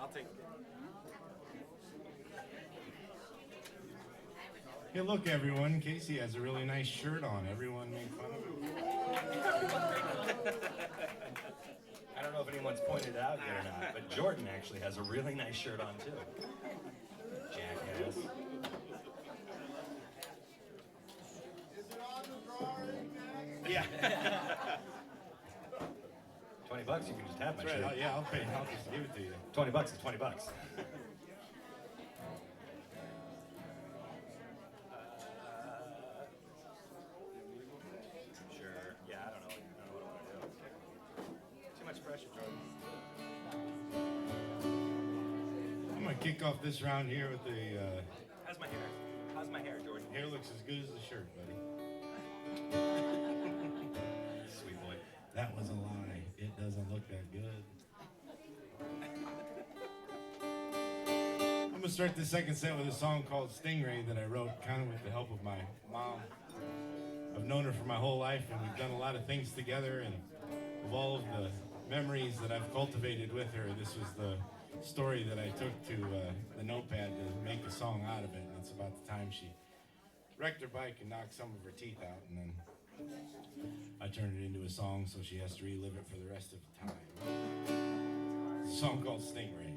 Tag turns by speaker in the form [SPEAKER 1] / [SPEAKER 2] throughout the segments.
[SPEAKER 1] I'll take it.
[SPEAKER 2] Hey, look, everyone. Casey has a really nice shirt on. Everyone make fun of him. I don't know if anyone's pointed it out yet or not, but Jordan actually has a really nice shirt on, too. Jackass.
[SPEAKER 3] Is it on the drawing next?
[SPEAKER 2] Yeah. $20, you can just have my shirt.
[SPEAKER 3] Right, yeah, I'll pay. I'll just give it to you.
[SPEAKER 2] $20 is $20. Sure. Yeah, I don't know what I want to do. Too much pressure, Jordan.
[SPEAKER 3] I'm gonna kick off this round here with the
[SPEAKER 2] How's my hair? How's my hair, Jordan?
[SPEAKER 3] hair looks as good as the shirt, buddy.
[SPEAKER 2] Sweet boy.
[SPEAKER 3] That was a lie. It doesn't look that good. I'm gonna start the second set with a song called Stingray that I wrote kind of with the help of my mom. I've known her for my whole life, and we've done a lot of things together, and of all of the memories that I've cultivated with her, this was the story that I took to the notepad to make a song out of it. And it's about the time she wrecked her bike and knocked some of her teeth out, and then I turned it into a song, so she has to relive it for the rest of the time. It's a song called Stingray.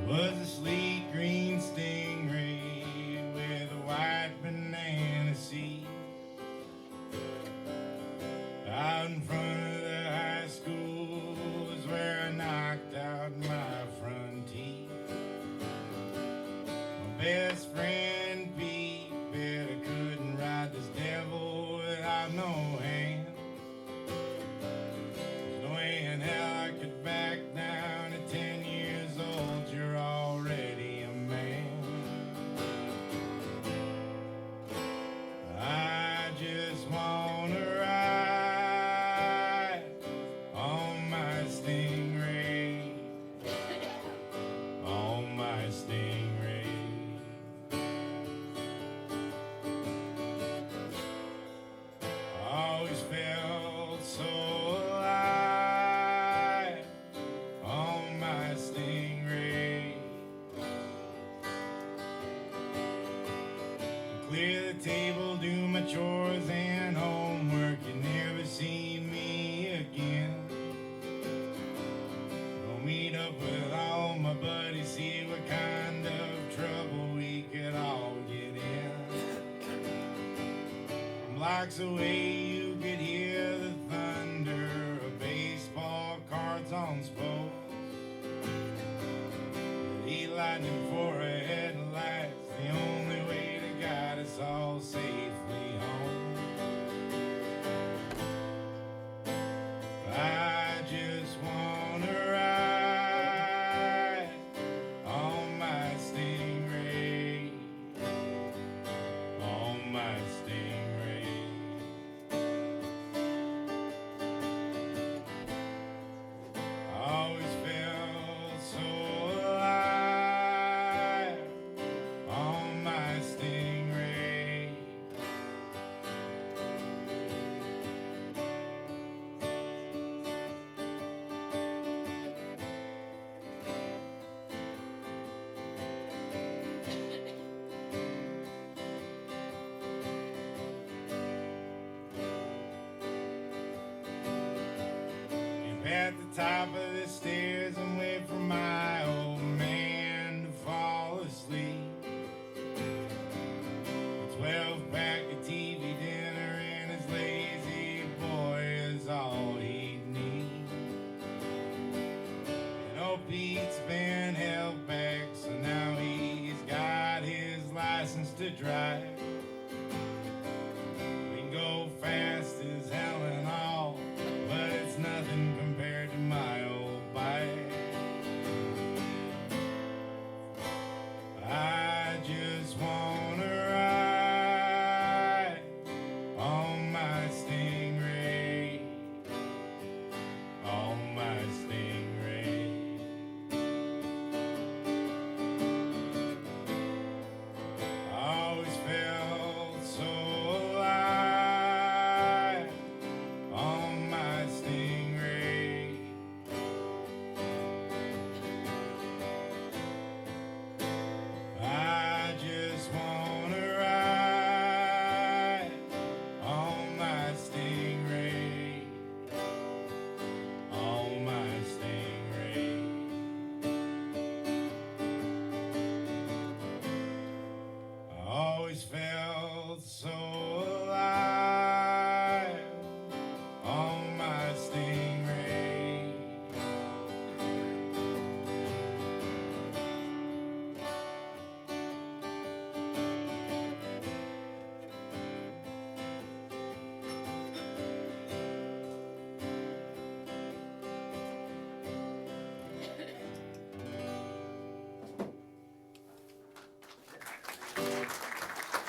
[SPEAKER 3] Was a sleek green stingray with a white banana seed. Out in front of the high school is where I knocked out my front teeth. My best friend Pete bet I couldn't ride this devil without no hand. There's no way in hell I could back down at 10 years old. You're already a man. I just wanna ride on my stingray, on my stingray. I always felt so alive on my stingray. Clear the table, do my chores and homework. You never see me again. Go meet up with all my buddies, see what kind of trouble we could all get in. From blocks away you could hear the thunder of baseball cards on spokes. Heat lightning for a headlight's the only way to guide us all safely home. I just wanna ride on my stingray, on my stingray. I always felt so alive on my stingray. Camp at the top of the stairs and wait for my old man to fall asleep. A 12-pack of TV dinner and his lazy boy is all he'd need. And old Pete's been held back, so now he's got his license to drive. We can go fast as hell and all, but it's nothing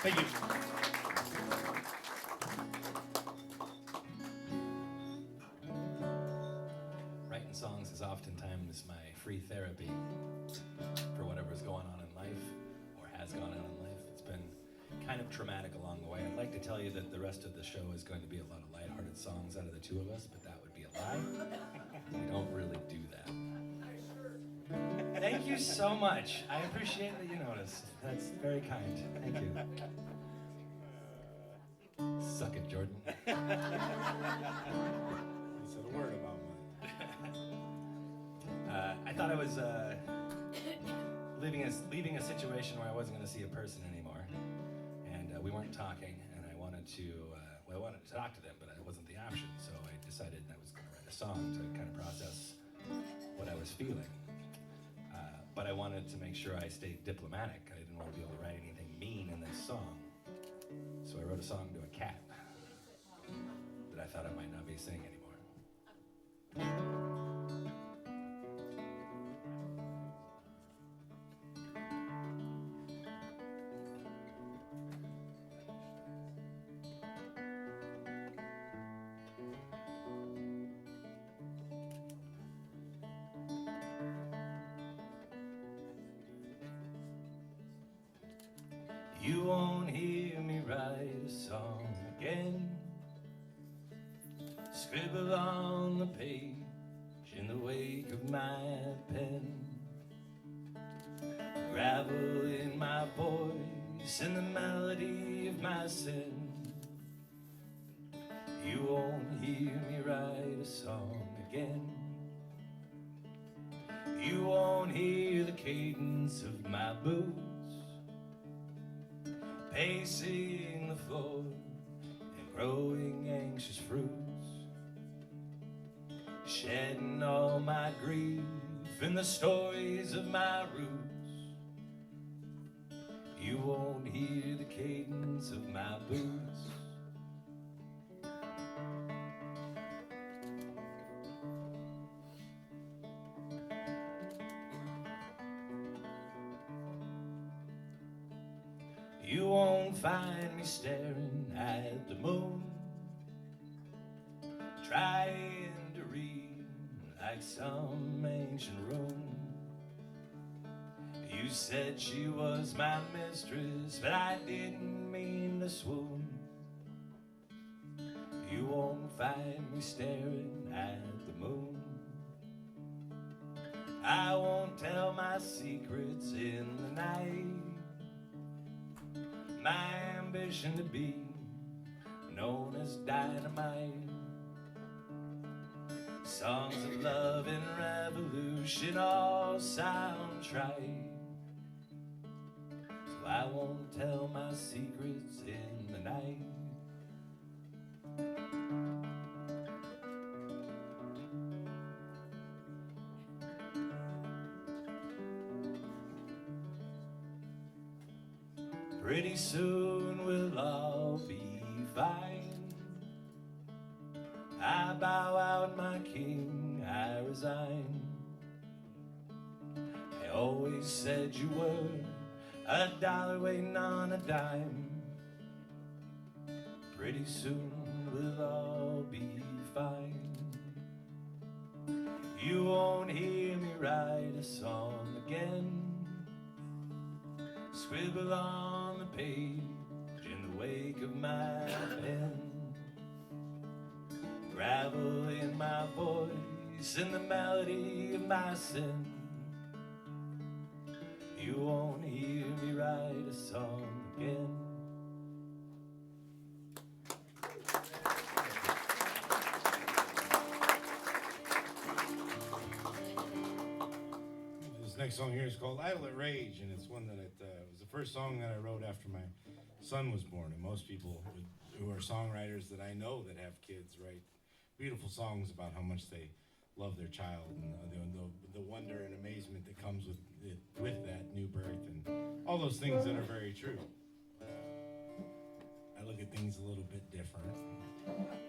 [SPEAKER 3] Thank you.
[SPEAKER 2] Writing songs is oftentimes my free therapy for whatever's going on in life or has gone on in life. It's been kind of traumatic along the way. I'd like to tell you that the rest of the show is going to be a lot of lighthearted songs out of the two of us, but that would be a lie. We don't really do that. Thank you so much. I appreciate that you noticed. That's very kind. Thank you. Suck it, Jordan.
[SPEAKER 3] He said a word about mine.
[SPEAKER 2] I thought I was leaving a situation where I wasn't going to see a person anymore, and we weren't talking. And I wanted to talk to them, but it wasn't the option. So I decided I was going to write a song to kind of process what I was feeling. But I wanted to make sure I stayed diplomatic. I didn't want to be able to write anything mean in this song. So I wrote a song to a cat that I thought I might not be singing anymore. You won't hear me write a song again. Scribble on the page in the wake of my pen. Gravel in my voice and the melody of my sin. You won't hear me write a song again. You won't hear the cadence of my boots pacing the floor and growing anxious fruits, shedding all my grief in the stories of my roots. You won't hear the cadence of my boots. You won't find me staring at the moon, trying to read like some ancient rune. You said she was my mistress, but I didn't mean to swoon. You won't find me staring at the moon. I won't tell my secrets in the night. My ambition to be known as dynamite. Songs of love and revolution all sound trite, so I won't tell my secrets in the night. Pretty soon we'll all be fine. I bow out, my king, I resign. I always said you were $1 waiting on a dime. Pretty soon we'll all be fine. You won't hear me write a song again. Scribble on the page in the wake of my pen. Gravel in my voice and the melody of my sin. You won't hear me write a song again.
[SPEAKER 3] This next song here is called Idle at Rage, and it's one that was the first song that I wrote after my son was born. And most people who are songwriters that I know that have kids write beautiful songs about how much they love their child and the wonder and amazement that comes with that new birth and all those things that are very true. I look at things a little bit different.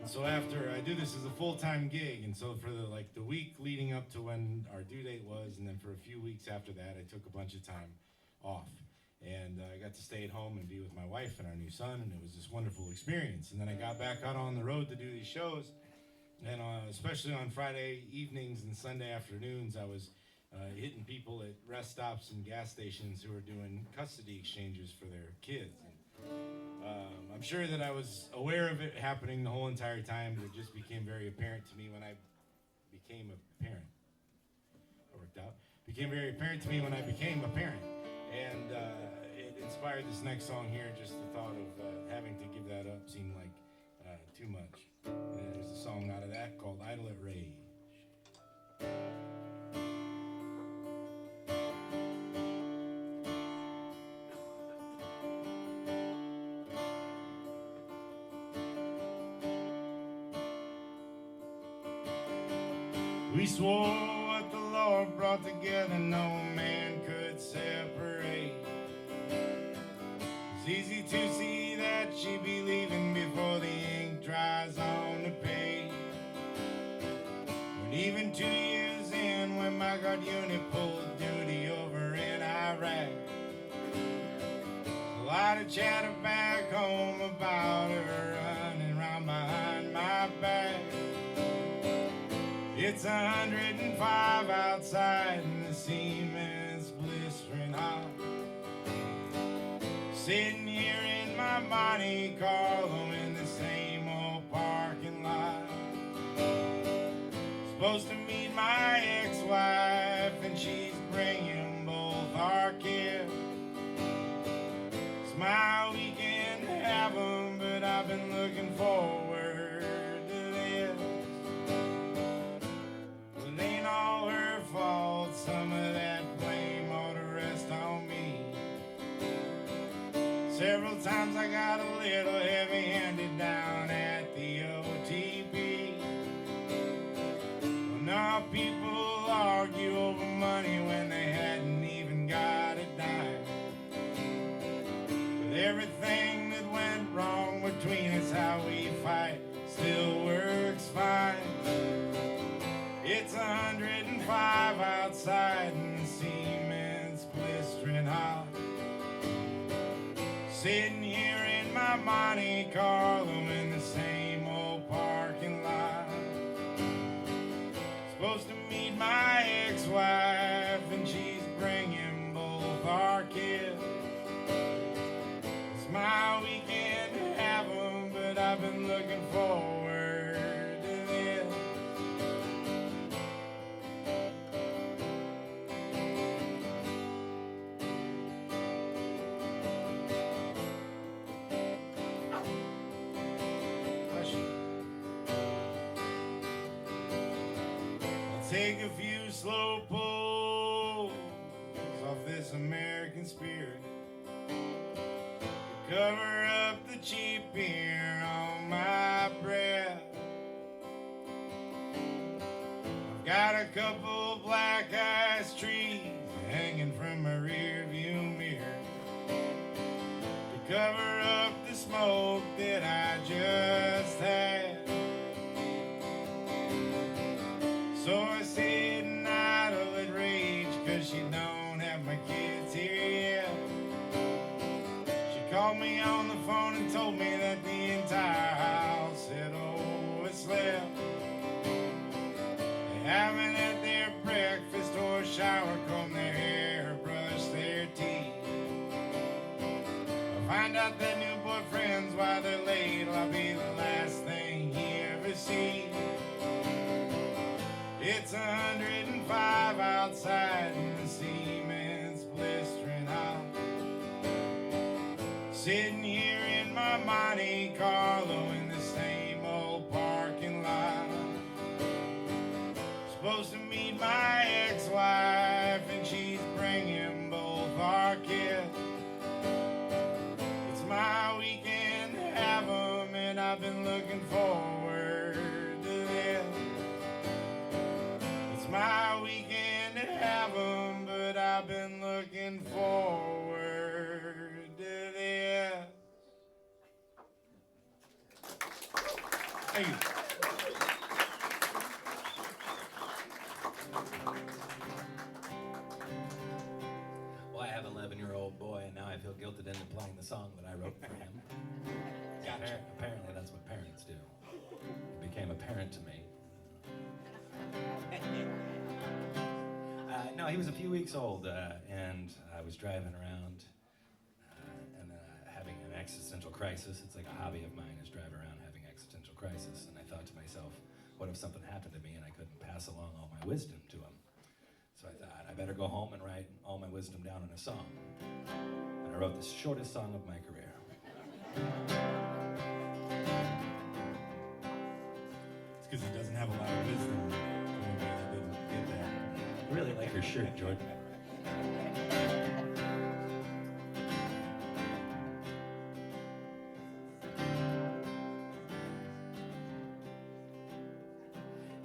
[SPEAKER 3] And so after I do this as a full-time gig, and so for the week leading up to when our due date was, and then for a few weeks after that, I took a bunch of time off. And I got to stay at home and be with my wife and our new son, and it was this wonderful experience. And then I got back out on the road to do these shows, and especially on Friday evenings and Sunday afternoons, I was hitting people at rest stops and gas stations who were doing custody exchanges for their kids. And, I'm sure that I was aware of it happening the whole entire time, but it just became very apparent to me when I became a parent. It worked out. Became very apparent to me when I became a parent. And it inspired this next song here. Just the thought of having to give that up seemed like too much. And there's a song out of that called Idle at Rage. We swore what the Lord brought together, no man could separate. It's easy to see that she'd be leaving before the ink dries on the page. But even 2 years in, when my guard unit pulled duty over in Iraq, a lot of chatter back home about her running around behind my back. It's 105 outside and the cement's blistering hot. Sitting here in my Monte Carlo in the same old parking lot. Supposed to meet my ex-wife and she's bringing both our kids. It's my weekend to have 'em, but I've been looking forward to this. Well, it ain't all her fault, some of that blame ought to rest on me. Several times I got a little heavy-handed down at the OTP. Well, now people argue over money when they hadn't even got a dime. But everything that went wrong between us, how we fight, still works fine. It's 105 outside and the cement's blistering hot. Sitting here in my Monte Carlo in the same old parking lot. Supposed to meet my ex-wife and she's bringing both our kids. It's my weekend to have 'em, but I've been looking forward to this. Take a few slow pulls off this American spirit to cover up the cheap beer on my breath. I've got a couple black ice trees hanging from my rear view mirror to cover up the smoke that I just had. So I sit and idle at rage, 'cause she don't have my kids here yet. She called me on the phone and told me that the entire house had overslept. They haven't had their breakfast or shower, comb their hair, or brush their teeth. I find out that new boyfriends, while they're late, I'll be the last thing he ever sees. It's 105 outside and the cement's blistering hot. Sitting here in my Monte Carlo in the same old parking lot. Supposed to meet my ex-wife and she's bringing both our kids. It's my weekend to have 'em and I've been looking forward to this. My weekend to have 'em, but I've been looking forward to this. Thank you.
[SPEAKER 2] Well, I have an 11-year-old boy, and now I have song that I wrote for him.
[SPEAKER 3] Gotcha.
[SPEAKER 2] Apparently that's what parents do. It became apparent to me. No, he was a few weeks old, and I was driving around and having an existential crisis. It's like a hobby of mine is drive around having existential crisis. And I thought to myself, what if something happened to me and I couldn't pass along all my wisdom to him? So I thought, I better go home and write all my wisdom down in a song. And I wrote the shortest song of my career.
[SPEAKER 3] It's because he doesn't have a lot of wisdom. Everybody didn't get that.
[SPEAKER 2] I really like your shirt, Jordan.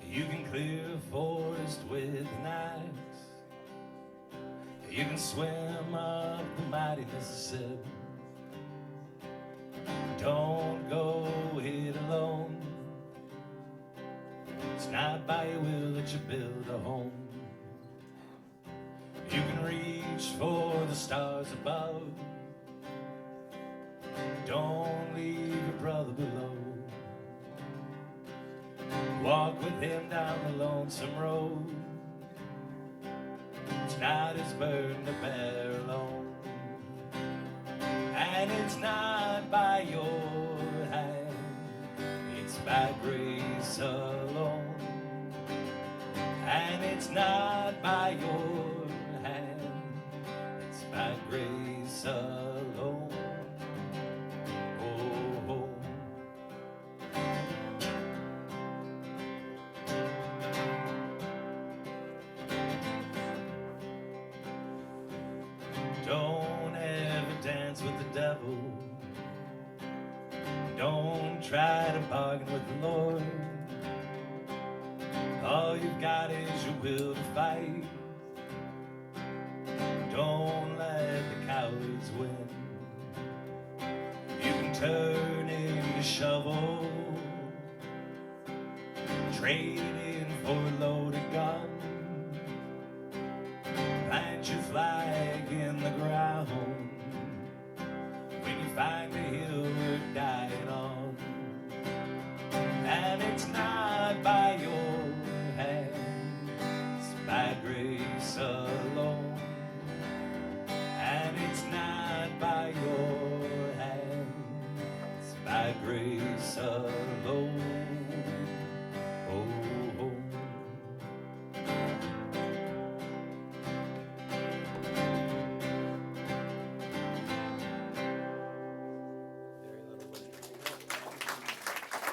[SPEAKER 2] You can clear a forest with an axe. You can swim up the mighty Mississippi. Don't go it alone. It's not by your will that you build a home. You can reach for the stars above. Don't leave your brother below. Walk with him down the lonesome road. It's not his burden to bear alone. And it's not by your hand, it's by grace alone. And it's not by your hand, it's by grace alone. Oh, oh. Don't ever dance with the devil. Don't try to bargain with the Lord. All you've got is your will to fight. Don't let the cowards win. You can turn in your shovel, trade in for a loaded gun, plant your flag in the ground. When you find the hill worth dying on, and it's not by your hand, it's by grace alone. And it's not by your hand, it's by grace alone. Oh, oh.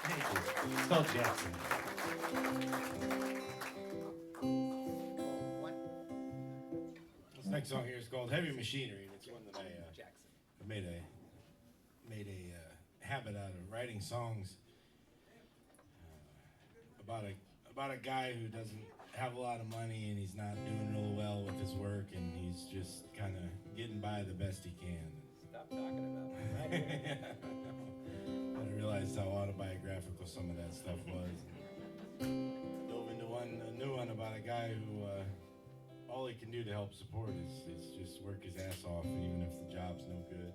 [SPEAKER 2] Thank you. It's called Jackson.
[SPEAKER 3] This next song here is called Heavy Machinery, and it's one that I made a habit out of writing songs about a guy who doesn't have a lot of money and he's not doing real well with his work and he's just kind of getting by the best he can.
[SPEAKER 2] Stop talking about that.
[SPEAKER 3] I realized how autobiographical some of that stuff was. Dove into a new one about a guy who all he can do to help support is just work his ass off, even if the job's no good.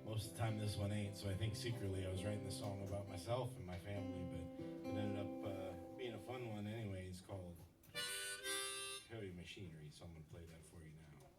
[SPEAKER 3] Most of the time this one ain't, so I think secretly I was writing the song about myself and my family, but it ended up being a fun one anyway. It's called Heavy Machinery, so I'm going to play that for you now.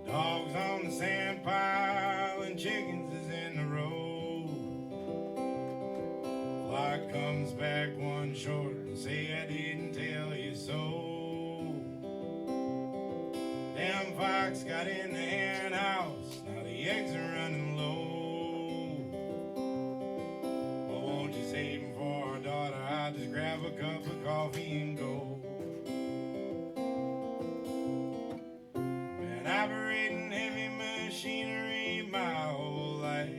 [SPEAKER 3] Dogs on the sand pile and chickens is in the road. Flock comes back one short and say I didn't tell you so. Damn fox got in the hen house, now the eggs are running low. Well, won't you save 'em for our daughter? I'll just grab a cup of coffee and go. I've been riding heavy machinery my whole life.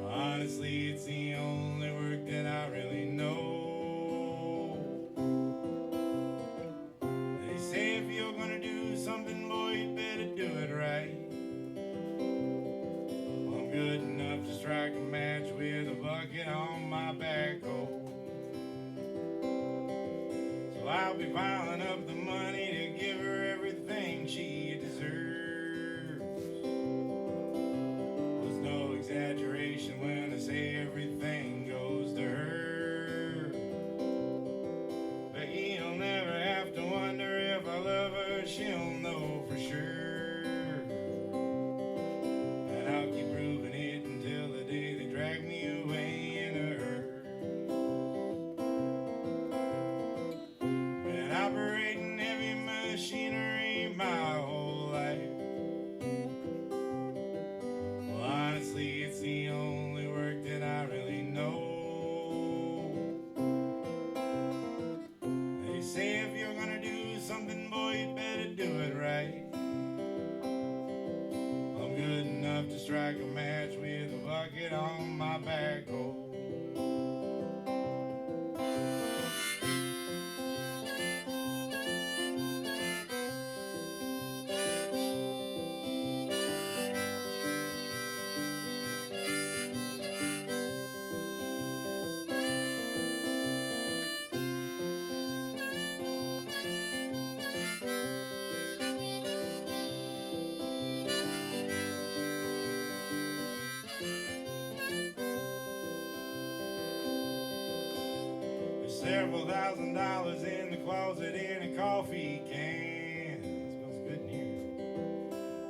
[SPEAKER 3] Honestly, it's the only work that I really know. They say if you're gonna do something I'll be piling up the money to give her everything she deserves. Was no exaggeration when I say everything goes to her. But you'll never have to wonder if I love her, she'll know for sure. And I'll keep proving it until the day they drag me away in a hurt. Been operating heavy machinery my whole life. Well, honestly, it's the only work that I really know. They say if you're gonna do something, boy, you'd better do it right. I'm good enough to strike a match with a bucket on my back hole. Several $1,000s in the closet in a coffee can. It smells good in here.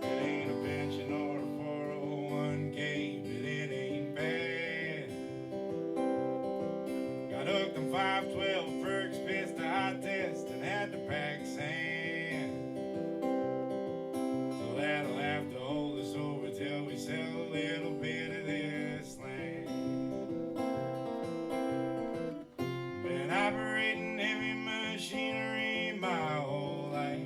[SPEAKER 3] It ain't a pension or a 401k, but it ain't bad. Got hooked on 512 perks, pissed a high test, and had to pack sand. So that'll have to hold us over till we sell a little bit of this land. Operating heavy machinery my whole life.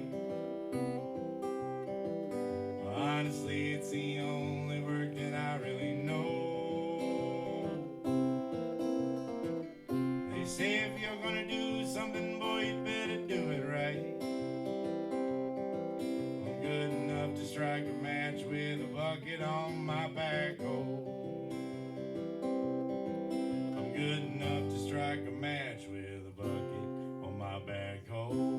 [SPEAKER 3] Well, honestly, it's the only work that I really know. They say if you're gonna do something, boy, you better do it right. I'm good enough to strike a match with a bucket on my back hole. I'm good enough to strike a match with a bucket on my back hole.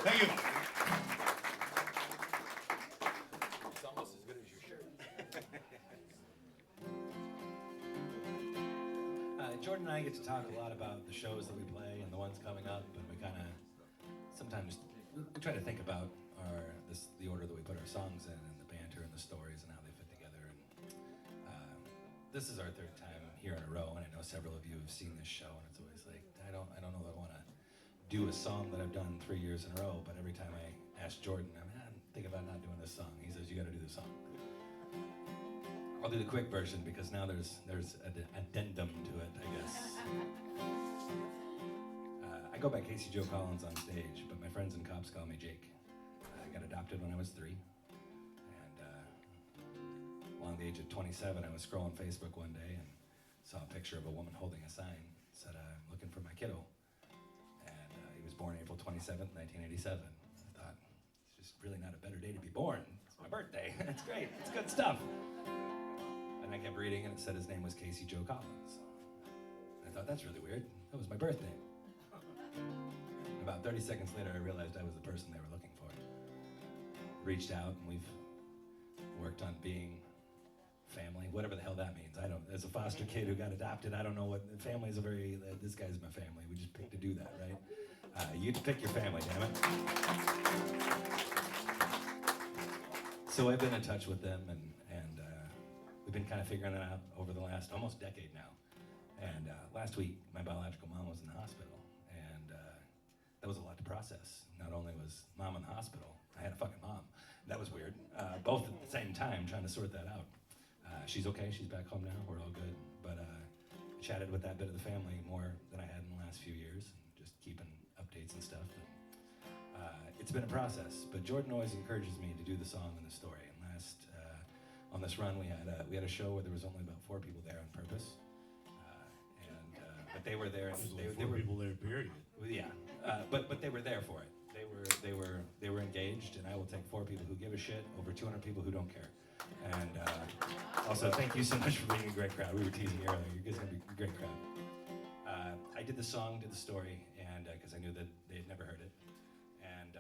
[SPEAKER 3] Thank you.
[SPEAKER 2] It's almost as good as your shirt. Jordan and I get to talk a lot about the shows that we play and the ones coming up, and we kind of sometimes we try to think about the order that we put our songs in, and the banter and the stories and how they fit together. And this is our third time here in a row, and I know several of you have seen this show, and it's always like I don't know that I want to do a song that I've done 3 years in a row, but every time I ask Jordan, I'm thinking about not doing this song. He says, you got to do the song. I'll do the quick version because now there's an addendum to it, I guess. I go by Casey Joe Collins on stage, but my friends and cops call me Jake. I got adopted when I was 3, and along the age of 27, I was scrolling Facebook one day and saw a picture of a woman holding a sign that said, I'm looking for my kiddo. He was born April 27th, 1987. I thought, it's just really not a better day to be born. It's my birthday. It's great. It's good stuff. And I kept reading, and it said his name was Casey Joe Collins. And I thought, that's really weird. That was my birthday. About 30 seconds later, I realized I was the person they were looking for. Reached out, and we've worked on being family, whatever the hell that means. I don't, as a foster kid who got adopted, I don't know what, family is a very, this guy's my family. We just picked to do that, right? You get to pick your family, damn it. So I've been in touch with them, and we've been kind of figuring it out over the last almost decade now. And last week, my biological mom was in the hospital, and that was a lot to process. Not only was mom in the hospital, I had a fucking mom. That was weird. Both at the same time, trying to sort that out. She's okay, she's back home now, we're all good. But I chatted with that bit of the family more than I had in the last few years, and just keeping updates and stuff. It's been a process, but Jordan always encourages me to do the song and the story. And on this run, we had a show where there was only about 4 people there on purpose, but they were there.
[SPEAKER 3] There were 4 people there, period.
[SPEAKER 2] Yeah, but they were there for it. They were engaged, and I will take 4 people who give a shit over 200 people who don't care. And also, thank you so much for being a great crowd. We were teasing you earlier. You guys are gonna be a great crowd. I did the song, did the story, and because I knew that they had never heard it, and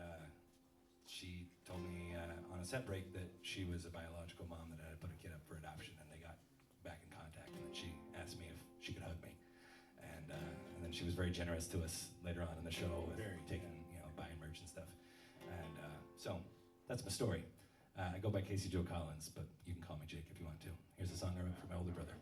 [SPEAKER 2] she told me on a set break that she was a biological mom that had put a kid up for adoption, and they got back in contact, and then she asked me if she could hug me, and then she was very generous to us later on in the show with taking, buying merch and stuff, and so that's my story. I go by Casey Joe Collins, but you can call me Jake if you want to. Here's a song I wrote for my older brother.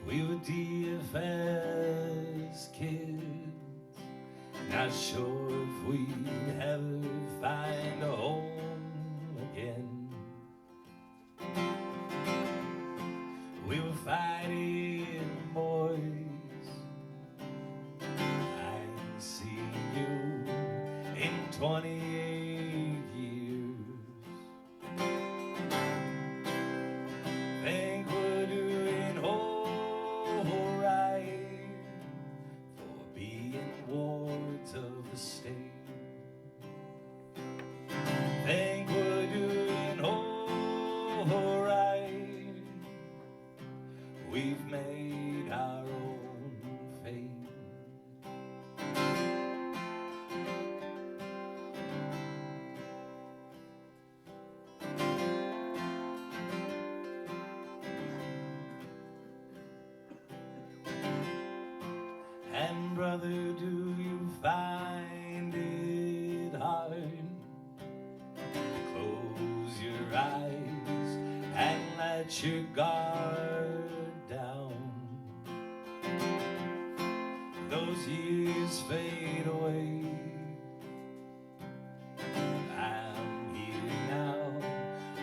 [SPEAKER 2] We were DFS kids, not sure if we'd ever find a home again. We were fighting boys. I ain't seen you in 28 years. Think we're doing alright for being wards of the state. Think we're doing alright. We've made our own fate. And brother, do you find it hard to close your eyes and let your guard down? Those years fade away. I'm here now,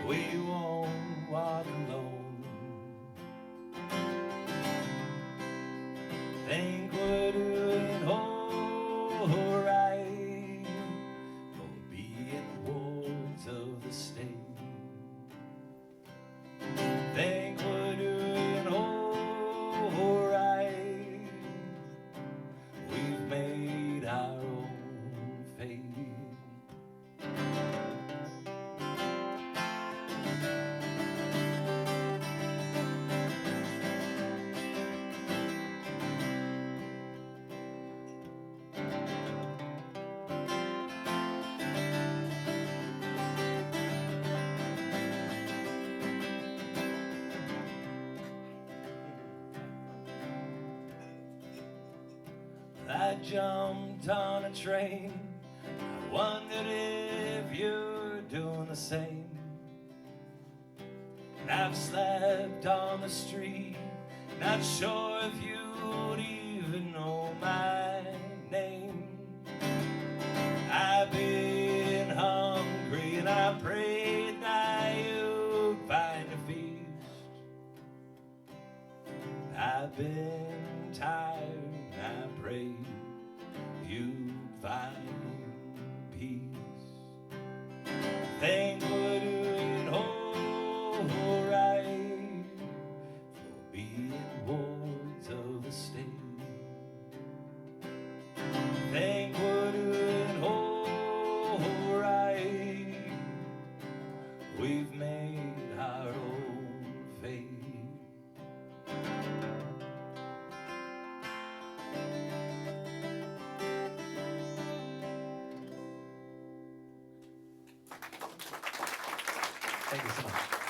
[SPEAKER 2] we won't walk alone. Think we're doing alright for being wards of the state. Think we're doing alright. We've made our own fate. I jumped on a train. I wondered if you're doing the same. I've slept on the street, not sure if you'd even know my name. I've been hungry and I prayed that you'd find a feast. I've been tired and I prayed you'd find peace. Think we're doing alright for being wards of the state. Think we're doing alright. We've made our own fate. Thank you so much.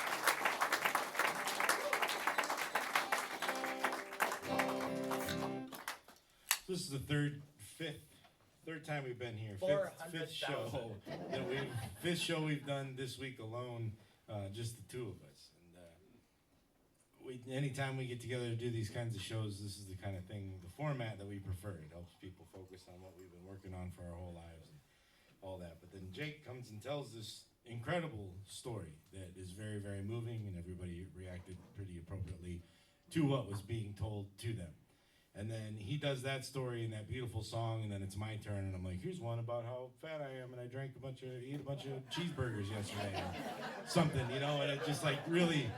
[SPEAKER 3] this is the third time we've been here. Fifth show
[SPEAKER 1] 400,000.
[SPEAKER 3] fifth show we've done this week alone, just the two of us. And anytime we get together to do these kinds of shows, this is the kind of thing, the format that we prefer. It helps people focus on what we've been working on for our whole lives and all that. But then Jake comes and tells this incredible story that is very, very moving, and everybody reacted pretty appropriately to what was being told to them. And then he does that story and that beautiful song, and then it's my turn, and I'm like, here's one about how fat I am, and I ate a bunch of cheeseburgers yesterday, or something, you know, and it just like really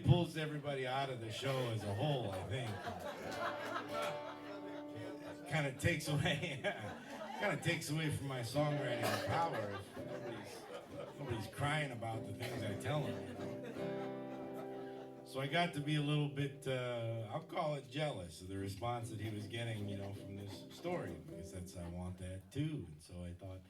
[SPEAKER 3] pulls everybody out of the show as a whole, I think. Kind of takes away from my songwriting power if nobody's crying about the things I tell them, you know? So I got to be a little bit, I'll call it jealous of the response that he was getting, you know, from this story, because I want that too. And so I thought,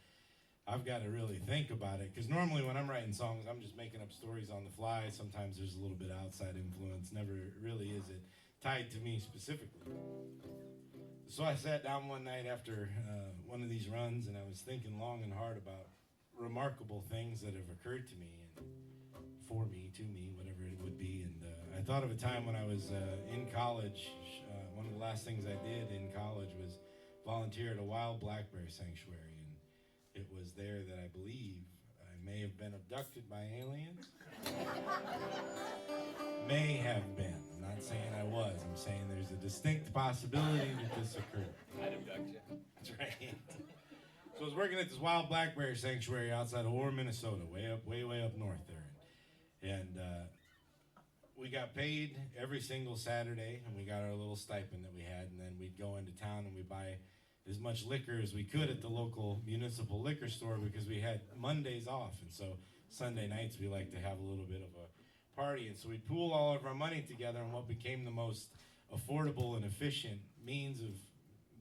[SPEAKER 3] I've got to really think about it, because normally when I'm writing songs, I'm just making up stories on the fly. Sometimes there's a little bit of outside influence, never really is it tied to me specifically. So I sat down one night after one of these runs, and I was thinking long and hard about remarkable things that have occurred to me, and for me, to me, whatever it would be. And I thought of a time when I was in college. One of the last things I did in college was volunteer at a wild black bear sanctuary. And it was there that I believe I may have been abducted by aliens. May have been. I'm not saying I was. I'm saying there's a distinct possibility that this occurred.
[SPEAKER 1] I'd abduct you.
[SPEAKER 3] That's right. So I was working at this wild black bear sanctuary outside of Orr, Minnesota, way up north there. And we got paid every single Saturday, and we got our little stipend that we had, and then we'd go into town and we'd buy as much liquor as we could at the local municipal liquor store, because we had Mondays off, and so Sunday nights we like to have a little bit of a party. And so we'd pool all of our money together, and what became the most affordable and efficient means of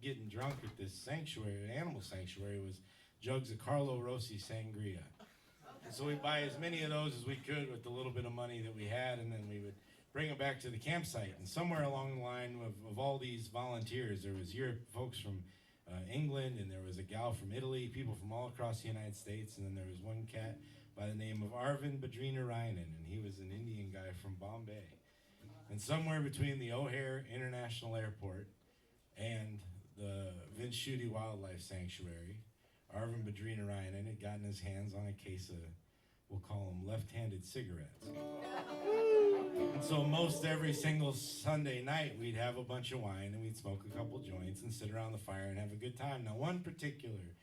[SPEAKER 3] getting drunk at this sanctuary, animal sanctuary, was jugs of Carlo Rossi sangria. And so we'd buy as many of those as we could with the little bit of money that we had, and then we would bring them back to the campsite. And somewhere along the line of all these volunteers, there was folks from England, and there was a gal from Italy, people from all across the United States, and then there was one cat by the name of Arvind Badrinarayanan, and he was an Indian guy from Bombay. And somewhere between the O'Hare International Airport and the Vince Schutte Wildlife Sanctuary, Arvind Badrinarayanan had gotten his hands on a case of, we'll call them left-handed cigarettes. And so most every single Sunday night, we'd have a bunch of wine, and we'd smoke a couple joints and sit around the fire and have a good time. Now, one particular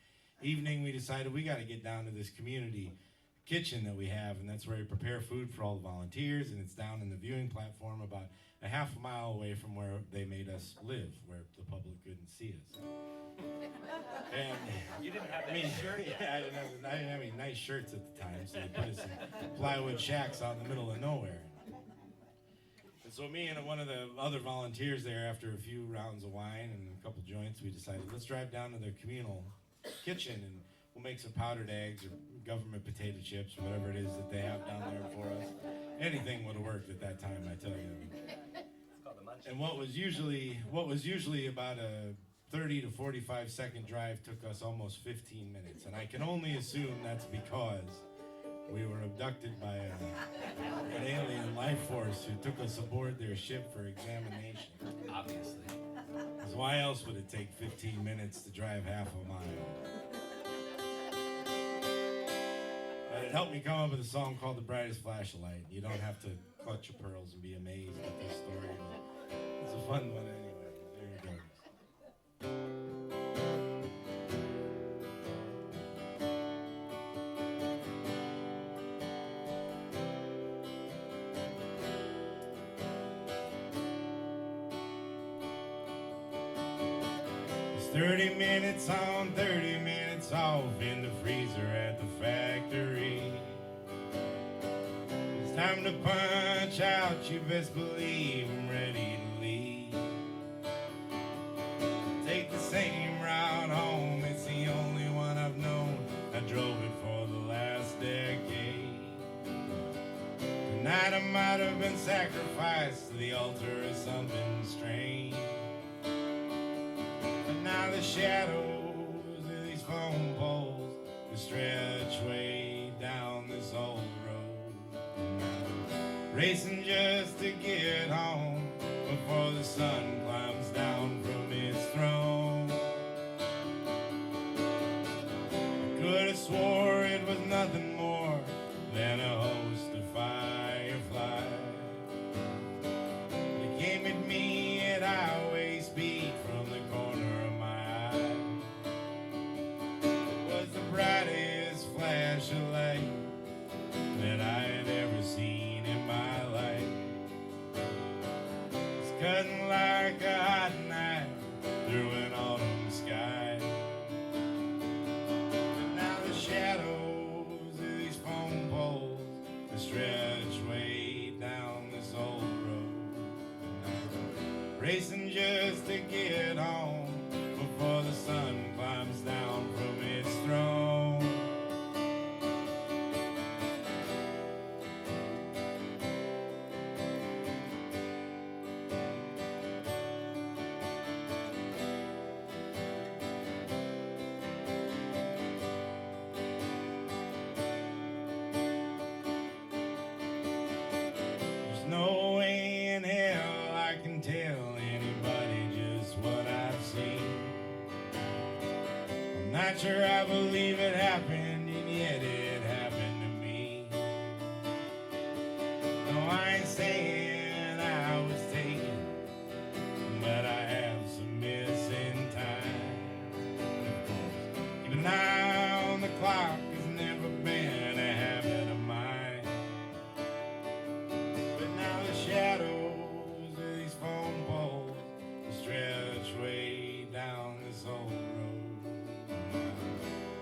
[SPEAKER 3] evening, we decided we got to get down to this community kitchen that we have, and that's where we prepare food for all the volunteers, and it's down in the viewing platform about a half a mile away from where they made us live, where the public couldn't see us. And
[SPEAKER 1] You didn't have that shirt yet.
[SPEAKER 3] yeah, I didn't have any nice shirts at the time, so they put us in plywood shacks out in the middle of nowhere. And so me and one of the other volunteers there, after a few rounds of wine and a couple joints, we decided, let's drive down to the communal kitchen and we'll make some powdered eggs or government potato chips or whatever it is that they have down there for us. Anything would have worked at that time, I tell you.
[SPEAKER 1] It's called the munch.
[SPEAKER 3] And what was usually about a 30 to 45 second drive took us almost 15 minutes. And I can only assume that's because we were abducted by an alien life force who took us aboard their ship for examination.
[SPEAKER 2] Obviously.
[SPEAKER 3] Because why else would it take 15 minutes to drive half a mile? But it helped me come up with a song called The Brightest Flash of Light. You don't have to clutch your pearls and be amazed at this story. But it's a fun one anyway. There you go. It's 30 minutes on, 30 minutes off in the freezer at the factory. It's time to punch out, you best believe I'm ready to leave. Take the same route home, it's the only one I've known. I drove it for the last decade. Tonight I might have been sacrificed to the altar of something strange. Now the shadows of these phone poles they stretch way down this old road, racing just to get home before the sun climbs down from its throne. I could have swore it was nothing more than a host of fireflies. They came at me at highway speed from the corner of my eye. It was the brightest flash of light that I had ever seen in my life. It's cutting like a hot knife through an autumn sky. And now the shadows of these phone poles they stretch way down this old road, racing just to get home before the sun climbs down from its throne. There's no way in hell I can tell anybody just what I've seen. I'm not sure I believe it happened, and yet it happened to me. No, I ain't saying I was taken, but I have some missing time. Keep an eye on the clock has never been a habit of mine. But now the shadows of these phone poles they stretch way down this old road,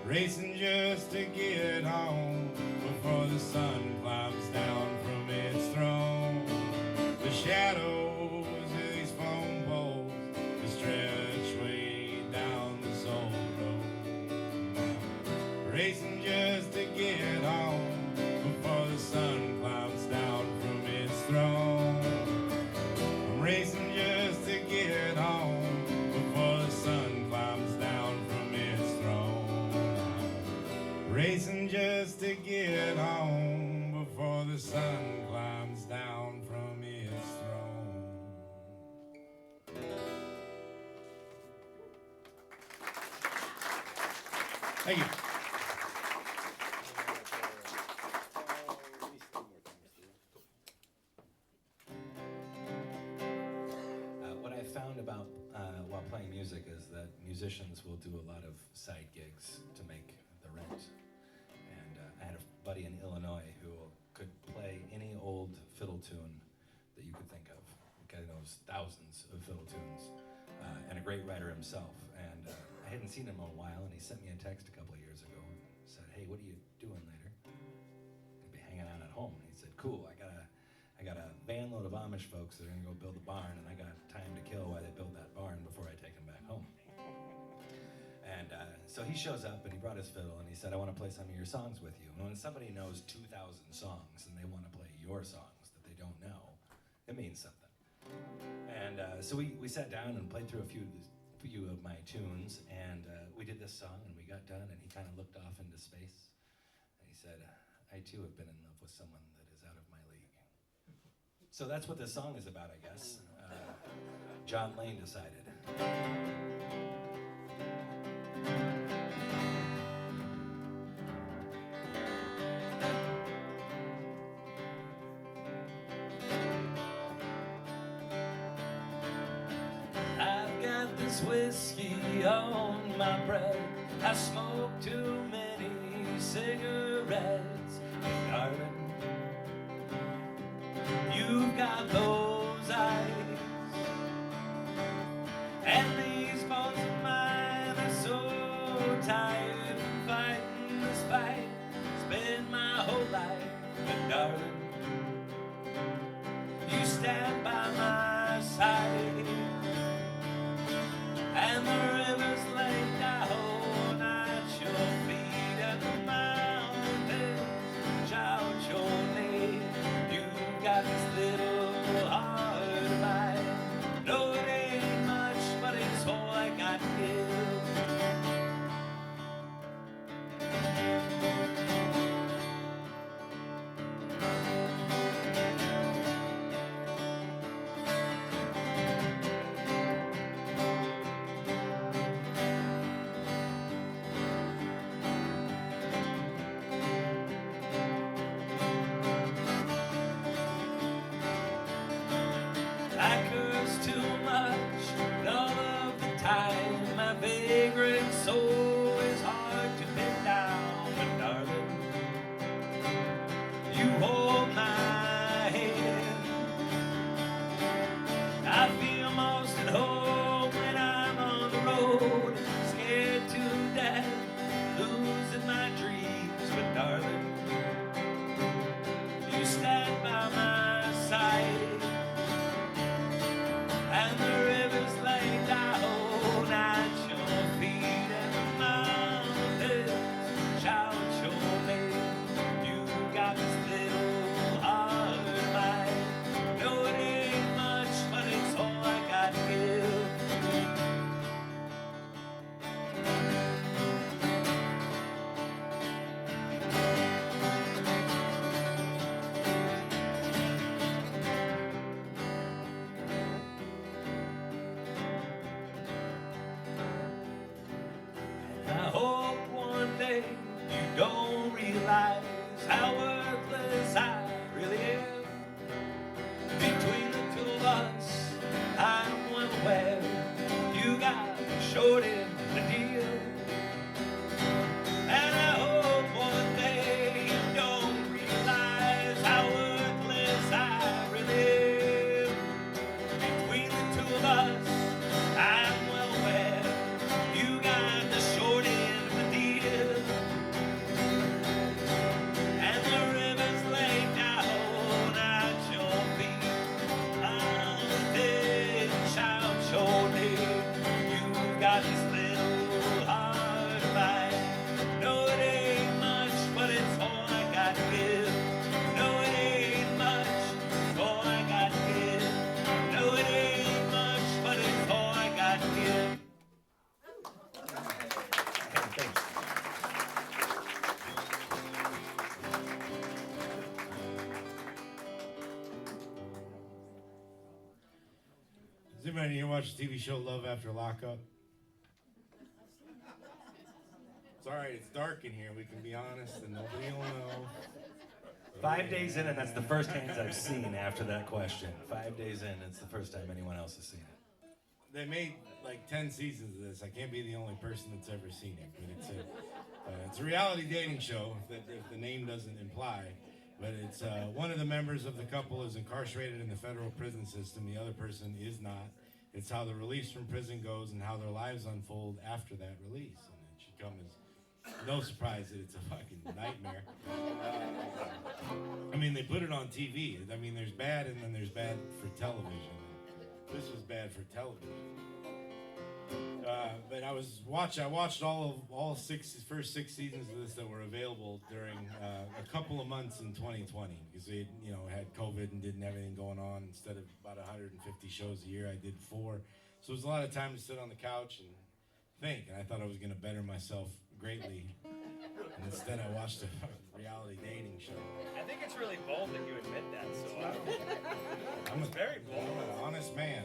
[SPEAKER 3] racing just to get home before the sun climbs down from its throne. The shadows of these phone poles they stretch way down this old road, racing just to get home before the sun climbs down from its throne. I'm racing just to get home before the sun climbs down from its throne. Racing just to get home before the sun climbs down from its throne. Thank you.
[SPEAKER 2] What I found about while playing music is that musicians will do a lot of side gigs to make the rent. And I had a buddy in Illinois who could play any old fiddle tune that you could think of. The guy knows thousands of fiddle tunes, and a great writer himself. And I hadn't seen him in a while, and he sent me a text a couple of years ago. Said, "Hey, what are you doing later?" I'd be hanging out at home. And he said, "Cool, I got a van load of Amish folks that are gonna go build a barn, and I got time to kill while they build that barn before I take them back home." And so he shows up, and he brought his fiddle, and he said, "I want to play some of your songs with you." And when somebody knows 2,000 songs and they want to play your songs that they don't know, it means something. And so we sat down and played through a few of my tunes, and we did this song, and we got done, and he kind of looked off into space, and he said, "I too have been in love with someone that is out of my league." So that's what this song is about, I guess. John Lane decided.
[SPEAKER 4] I've got this whiskey on my breath. I smoke too many cigarettes. Darling, you've got those eyes, and these bones of mine are so tired of fighting this fight. Spend my whole life, but darling, you stand by my side. And the rivers lay down at your feet, and the mountains shout your name. You've got this little heart of mine. No, it ain't much, but it's all I got here. how worthless I really am. Between the two of us, I'm well aware you got the short end of the deal. And I hope one day you don't realize how worthless I really am. Between the two of us, I'm well aware you got the short end of the deal. And the river's laid down at your feet. Until shout your name. You've got this little heart of mine. No, it ain't much, but it's all I got to give. No, it ain't much, it's all I got to give. No, it ain't much, but it's all I got to give.
[SPEAKER 3] Does anybody here watch the TV show Love After Lockup? It's alright, it's dark in here, we can be honest and nobody will know.
[SPEAKER 2] 5 days in, and that's the first hands I've seen after that question. 5 days in, it's the first time anyone else has seen it.
[SPEAKER 3] They made like 10 seasons of this. I can't be the only person that's ever seen it, but it's a reality dating show, if the name doesn't imply. But it's one of the members of the couple is incarcerated in the federal prison system. The other person is not. It's how the release from prison goes and how their lives unfold after that release. And it should come as no surprise that it's a fucking nightmare. I mean, they put it on TV. I mean, there's bad and then there's bad for television. This was bad for television. But I watched all first six seasons of this that were available during a couple of months in 2020 because they had COVID and didn't have anything going on. Instead of about 150 shows a year, I did 4. So it was a lot of time to sit on the couch and think. And I thought I was going to better myself greatly. And instead, I watched a reality dating show.
[SPEAKER 1] I think it's really bold that you admit that. So
[SPEAKER 3] I'm
[SPEAKER 1] very bold.
[SPEAKER 3] an honest man,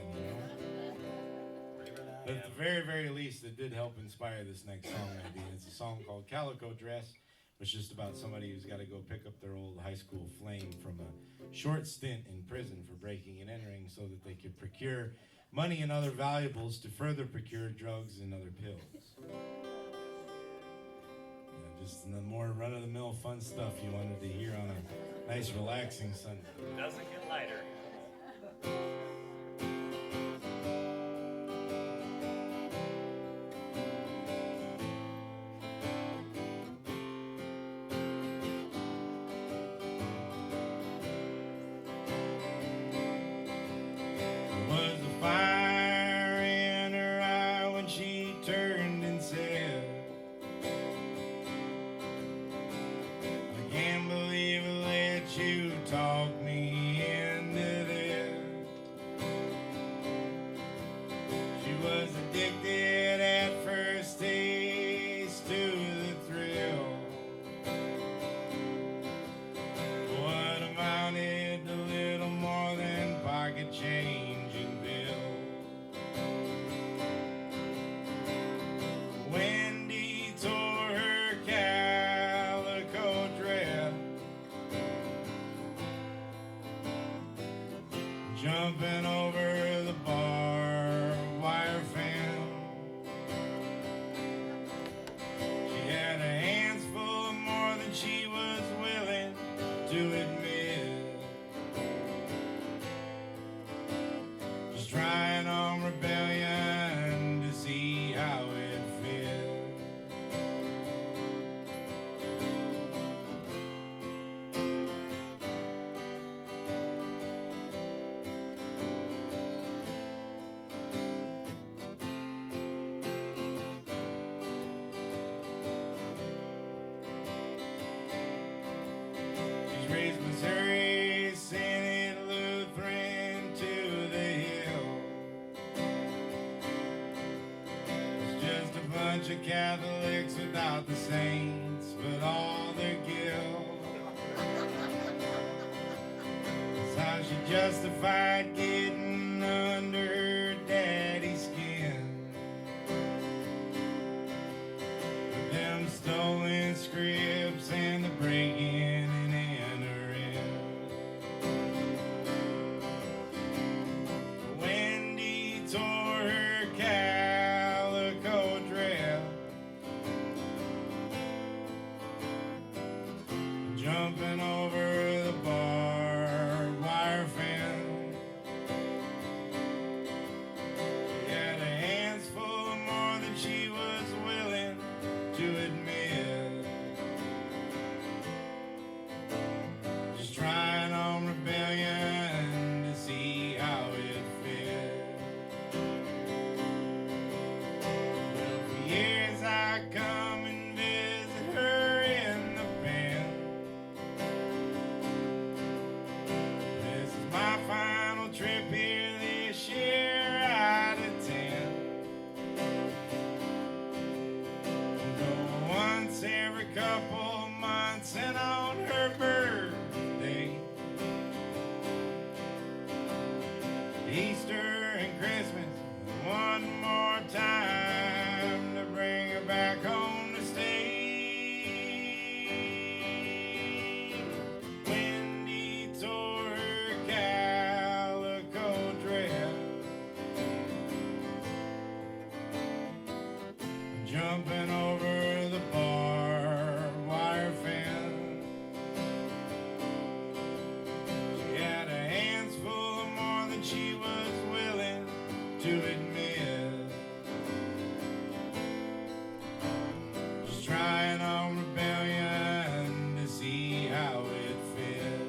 [SPEAKER 3] But at the very, very least, it did help inspire this next song idea. It's a song called Calico Dress, which is just about somebody who's got to go pick up their old high school flame from a short stint in prison for breaking and entering so that they could procure money and other valuables to further procure drugs and other pills. Just the more run-of-the-mill fun stuff you wanted to hear on a nice, relaxing Sunday.
[SPEAKER 1] Doesn't get lighter.
[SPEAKER 3] Jumping over the barbed wire fence. She had her hands full of more than she was willing to admit. Just trying on rebellion to see how it fit. Raised Missouri, Synod Lutheran to the hill. It's just a bunch of Catholics without the saints, but all their guilt. That's how she justified getting under her daddy's skin. With them stolen scripts and the breaking jumping over the barbed wire fence. She had her hands full of more than she was willing to admit. Just trying on rebellion to see how it fit. Well, for years I come and visit her in the pen. This is my final trip here this year out of 10. Go once every couple months and on her birthday, Easter and Christmas, one more time to bring her back home to stay. Wendy tore her calico dress, jumping over the barbed wire fence. She had her hands full of more than she was willing to admit. Just trying on rebellion to see how it fit.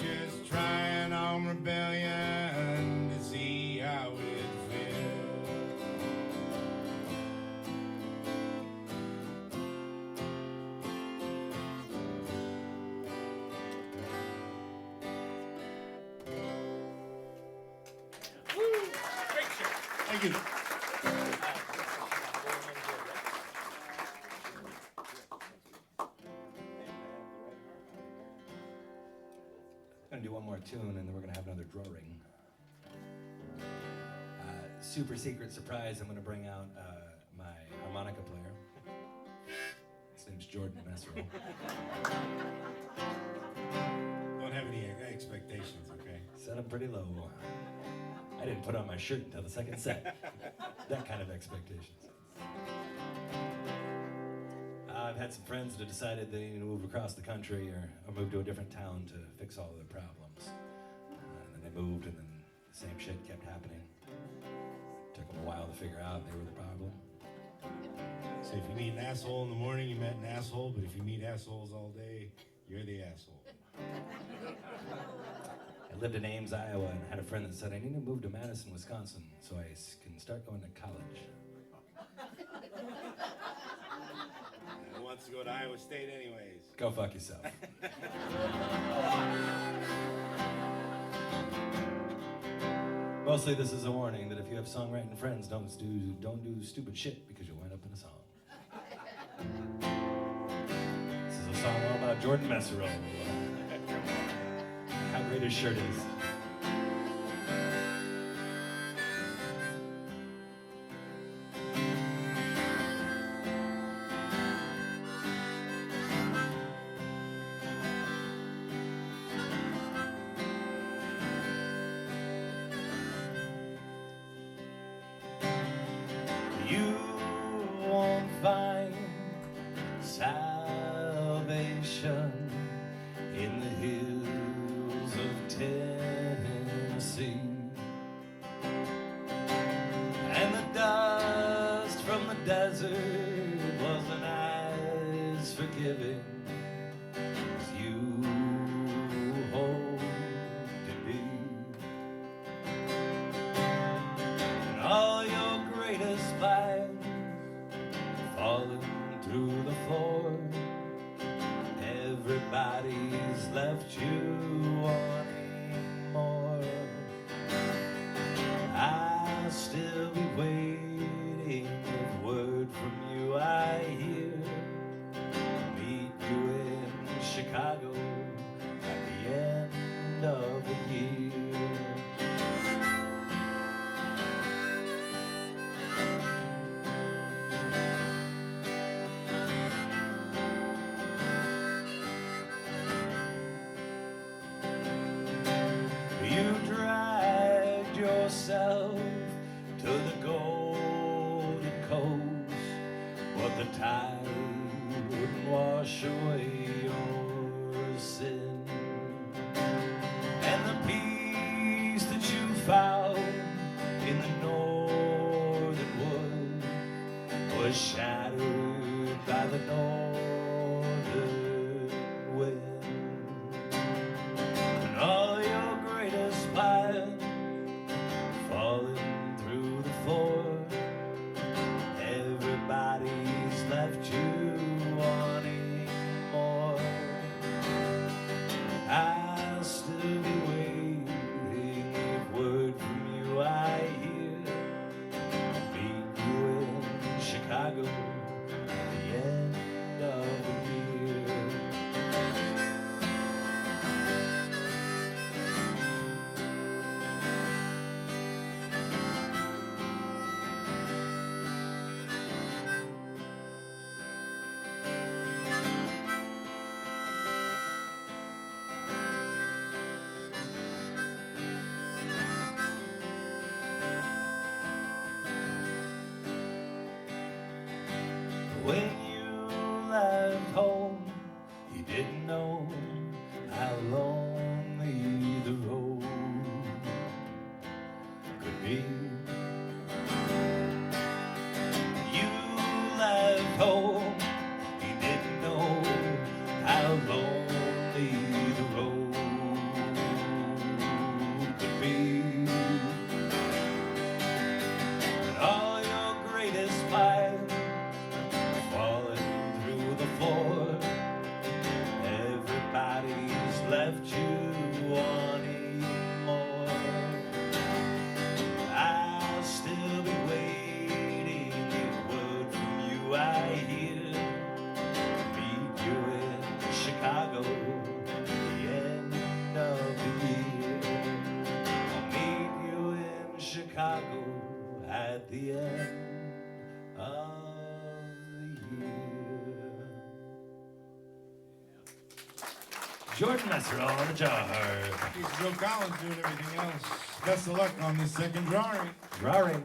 [SPEAKER 3] Just trying on rebellion to see how it fit.
[SPEAKER 1] Great show.
[SPEAKER 3] Thank you.
[SPEAKER 2] I'm gonna do one more tune and then we're gonna have another drawing. Super secret surprise, I'm gonna bring out my harmonica player. His name's Jordan Messerole.
[SPEAKER 3] Don't have any expectations, okay?
[SPEAKER 2] Set him pretty low. I didn't put on my shirt until the second set. That kind of expectations. I've had some friends that have decided they need to move across the country or move to a different town to fix all of their problems. And then they moved and then the same shit kept happening. Took them a while to figure out they were the problem.
[SPEAKER 3] So if you meet an asshole in the morning, you met an asshole, but if you meet assholes all day, you're the asshole.
[SPEAKER 2] I lived in Ames, Iowa, and had a friend that said, I need to move to Madison, Wisconsin, so I can start going to college.
[SPEAKER 3] Who wants to go to Iowa State anyways?
[SPEAKER 2] Go fuck yourself. Mostly this is a warning that if you have songwriting friends, don't do stupid shit because you'll wind up in a song. This is a song all about Jordan Messerole. How great his shirt is. You won't find salvation in the hills of Tennessee, and the dust from the desert wasn't as forgiving as you hope to be. And all your greatest plans falling through the floor. Everybody's left you wanting more. I'll still be waiting if word from you I hear. Meet you in Chicago at the end of the year. You dragged yourself to the Golden Coast, but the tide wouldn't
[SPEAKER 4] wash away your sin. And the peace that you found in the northern wood was shattered by the northern wind. And all your greatest plans falling through the floor. Everybody's left you wanting more. I'll still be waiting if word from you I hear. Meet you in Chicago at the end of the year. When you left home, you didn't know how lonely the road could be. You left home, you didn't know how lonely the road could be. And all your greatest plans falling through the floor. Everybody's left you wanting more. I'll still be waiting if word from you I hear. Meet you in Chicago at the end of the year. I'll meet you in Chicago at the end of Jordan Messerole on the jar.
[SPEAKER 3] He's Joe Collins doing everything else. Best of luck on this second drawing.
[SPEAKER 4] Roaring.